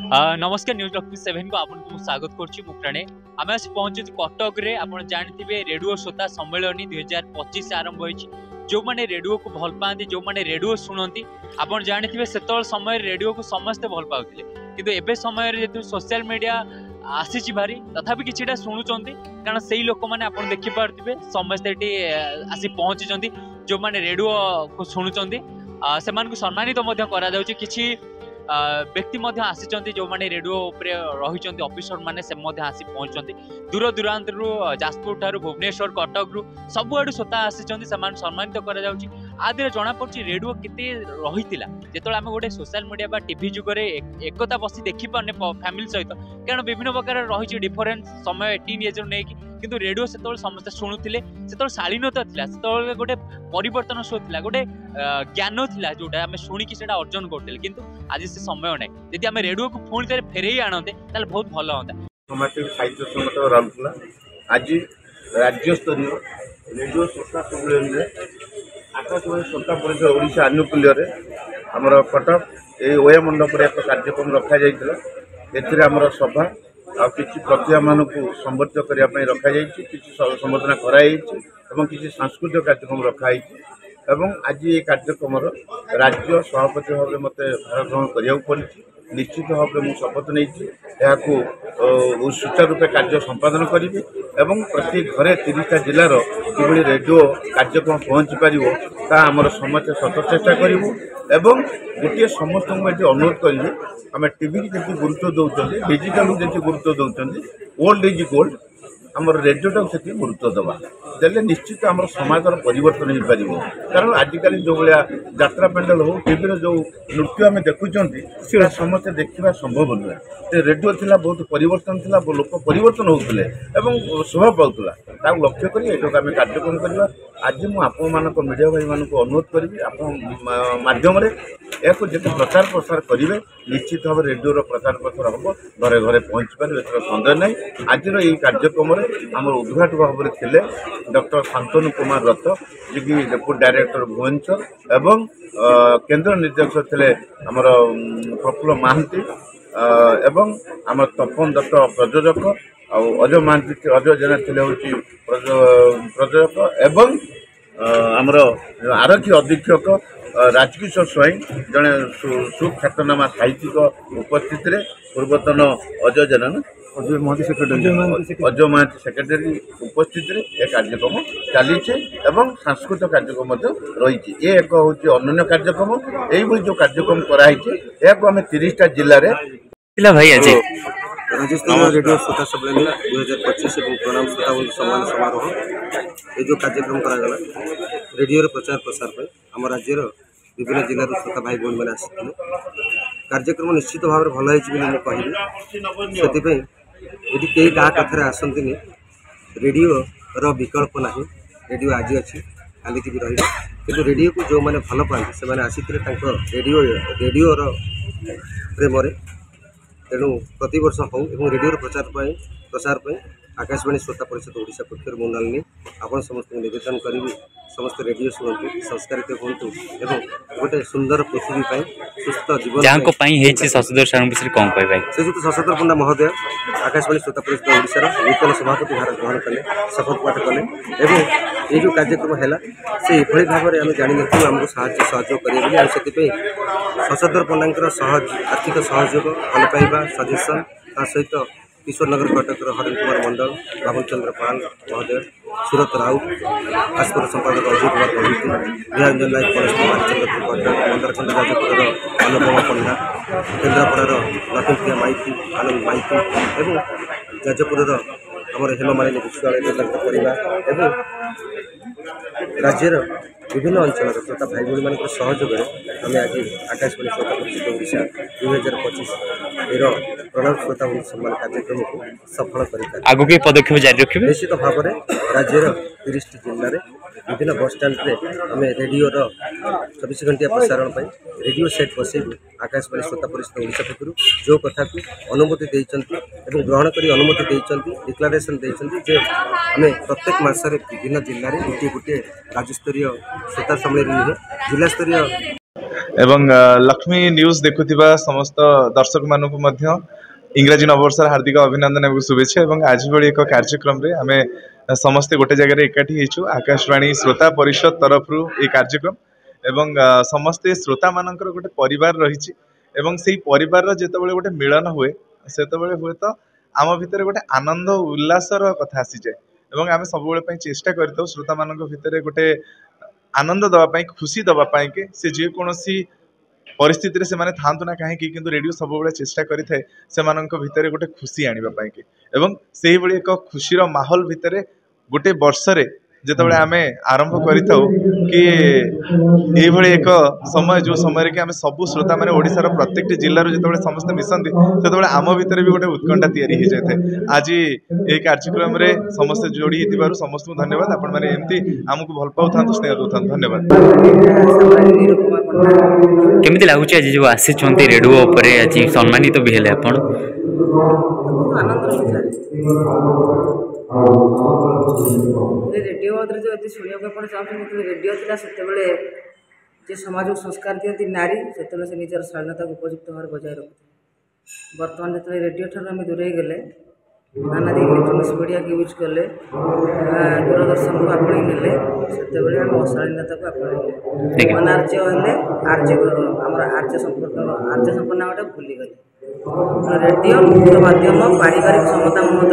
नमस्कार न्यूज 7 को आपको स्वागत करुच्ची प्रणय आम आस पहुंचु कटक रे आप जानते रेडियो श्रोता सम्मेलन 2025 आरंभ होती जो मैंने रेडियो को भल पाती जो मैंने रेडियो शुणती आप जानते से समय रेडियो को समस्ते भल पाते किंतु एबे समय जो सोशल मीडिया आसी भारी तथापि किछिटा शुणुंट कारण से लोक मैंने आप देखिपे समस्ते आसी पहुंची जो मैंने रेडियो को शुणुंट से सम्मानित तो किसी व्यक्ति आसी जो मैंने रेडियो रही ऑफिसर मैंने से आसी पहुंचती दूर दूरांत जाजपुर ठार भुवनेश्वर कटक रु सबुआड़ श्रोता आसी सम्मानित आदि जना पड़ी रेडियो केते रही जो आम गोटे सोशल मीडिया टीवी जुगे एकता बसी देखी पारे फैमिली सहित कारण विभिन्न प्रकार रही डिफरेन्स समय टीन एज नहीं किंतु रेडियो से समस्त शुणुले से शालीनता से गोटे परिवर्तन शो था गोटे ज्ञान था जोटा आम शुणिकी से अर्जन करते किंतु आज से समय ना यदि आम रेडियो को पुणी थे फेरे आनते बहुत भल हाँ साहित्य संगठन आज राज्य स्तरीय रेडियो श्रोता सम्मेलन आकाशवाणी श्रोता परिषद ओडिशा आनुकूल्य आमर कटक ये ओया मंडप एक कार्यक्रम रखा जाता आमर सभा आ किसी प्रतिभा मान संबर्धित करने रखाई किसी संबर्धना कराई किसी सांस्कृतिक कार्यक्रम रखाई आज ये कार्यक्रम राज्य सभापति भाव मत भार ग्रहण करने पड़ी निश्चित भाव में शपथ नहीं सुचारू रूपे कार्य संपादन करी प्रति घरे 30टा जिलार कि रेडियो कार्यक्रम पहुँची पार आमर समस्त सत चेष्टा करूँ एवं गोटे समस्त अनुरोध करेंगे आम टीवी की जी गुरुत्व दौरान डिजिटाल जी गुरुत्व दौरान ओल्ड इज गोल्ड आमर रेडियोटा से गुरुत्व दवा देले निश्चित आम समाजर परिवर्तन हो पार कारण आजिकल जो भाया यात्रा पेंडल हो टीवी जो नृत्य आम देखुं समस्ते देखा संभव नुहे रेडियो थी बहुत परिवर्तन थी लोक परिवर्तन होते शोभा पाला लक्ष्य कर आम कार्यक्रम करवा आज मुझे मीडिया भाई मान अनुरोध करी मध्यम एक जिते प्रचार प्रसार करेंगे निश्चित भाव रेडियो प्रचार प्रसार हम घरे घरे पहुँची पारे सन्देह ना आज ये कार्यक्रम आम उद्घाटक भाव में थे डॉक्टर शांतनु कुमार रथ जी की डेप्यूटी डायरेक्टर भुवनेश्वर एवं केंद्र निर्देशक थे आमर प्रफुल्ल महांती एवं आम तपन दत्त प्रयोजक अजय महांती अजय जेना थे प्रयोजक एवं आमर आरक्षी अधीक्षक राजकिशोर स्वाई जड़े सुख्यातनामा साहित्यिक उपस्थित पूर्वतन अजय जेना अजय महांती सेक्रेटरी उपस्थित कार्यक्रम चली सांस्कृतिक कार्यक्रम रही ये एक हूँ अनन्य कार्यक्रम यही जो कार्यक्रम कराई आम 30टा जिले भाई आज राज्यस्तरीय रेडियो श्रोता सम्मेलन 2025 और प्रणाम श्रोता सम्मान समारोह ये जो कार्यक्रम करागला रेडियो प्रचार प्रसार पर आम राज्यर विभिन्न जिलार श्रोता भाई बहन मैंने आसते कार्यक्रम निश्चित भाव में भल कहि से यदि कई क्या कथार आसती रेडियो विकल्प ना रेडियो आज अच्छी काली भी रही कि रेडियो को जो मैंने भल पाते से आसी रेडियो प्रेम तेणु प्रतिवर्ष हो रेडियो प्रसार आकाशवाणी श्रोता परिषद ओडिशा पक्षर मुनालिनी आपण समस्त निवेदन करी समस्त रेडियो शुणु संस्कारित हूँ एवं गोटे सुंदर पृथ्वी सुस्थ जीवन से जो शशधर पंडा महोदय आकाशवाणी श्रोता परिषद ओडिशार नूतन सभापति भार ग्रहण कले शपथ पाठ कले एवं ये जो कार्यक्रम है से ये भाव में आम जानी आमको सहयोग करेंगे से शशधर पंडा आर्थिक सहयोग भल पाइबा सजेसन ता सहित किशोर नगर कटक हरिण कुमार मंडल बाबुल चंद्र पाल महोदय सूरत राउत भास्कर संपादक अजय कुमार प्रभृति निरंजन नायक कटक मंदरखंड जाजपुर अनुपम पंडा केन्द्रापड़ार लखनप्रिया माइती आनंद माइती एवं जाजपुर आमर हेममालिनी विश्वविद्यालय करवा राज्यर विभिन्न अंचल श्रोता भाई भाई मान सहयोग आम आज आकाशवाणी श्रोता परिषद ओडिशा 2025 प्रणाम श्रोता सम्मान कार्यक्रम को सफल कर पदक्षेप जारी रखिए निश्चित भाव में राज्यर 30 जिले में विभिन्न बस स्टाण्ड आम रेडियो 24 घंटिया प्रसारण पर रेडियो सेट बसैबू आकाशवाणी श्रोता परिषद ओडिशा पक्षर जो कथा को अनुमति देते ग्रहण कर अनुमति देते डिक्लारेसन देते आम प्रत्येक मासरे विभिन्न जिले में गोटे गोटे राज्यस्तरीय श्रोता सम्मेलन नुहे जिला स्तरीय एवं लक्ष्मी न्यूज देखुथिबा समस्त दर्शक मानक मध्य इंग्राजी नववर्षर हार्दिक अभिनंदन एवं शुभेच्छा। एवं आज भली एक कार्यक्रम रे आमे समस्ते गोटे जगह एकाठी हेचु आकाशवाणी श्रोता परिषद तरफ ये कार्यक्रम एवं समस्ते श्रोता मानकर गोटे परिवार रही एवं से परिवार जेतेबेले गोटे मिलन हुए सेतेबेले हुए तो आम भितर गोटे आनंद उल्लासर कथा आसी जाए एवं आम सब चेष्टा करता श्रोता मान भितर गोटे आनंद दवापाई खुशी दवापाई के से जे कोनोसी परिस्थिति से माने थांतु ना कहीं किंतु रेडियो सब चेष्टा करिथाए से मानक भितर गोटे खुशी आनिबा पाई के एवं सेही भली एक खुशीर माहौल भितर गोटे वर्ष रे जेतेबेले आमे आरंभ करिथाउ कि एही भली एक समय जो समय रे कि आमे सब श्रोता माने ओडिसा रो प्रत्येक जिल्ला रो जेतेबेले समस्त मिसंती सेतेबेले आम भितर भी गोटे उत्कंठा तयारी हो जाए। आज ए कार्यक्रम रे समस्त जोड़ी हेतिबारु समस्त को धन्यवाद। आपण माने एमती हमकु भल पाउ थांतु स्नेह दउ थांतु धन्यवाद। केमिति लागुची आज जो आसी छंती रेडियो ऊपर आज सम्मानित भी हेले आपण रेडियो जो ये शुणा चाहते रेडियो था से समाज को संस्कार दिखती नारी से से निजर स्वाधीनता को उपयुक्त भाव बजाय रखते बर्तमान जो रेडियो ठार आम दूरे गले नाना इलेक्ट्रोनिक्स मीडिया की यूज कले दूरदर्शन को आपणे नेले से आम अशालीनता को आपणे अनार्य हेले आर्य आम आर्य संपन्न गोटे भूलीगले रेडियो मुख्य माध्यम पारिवारिक समता ममता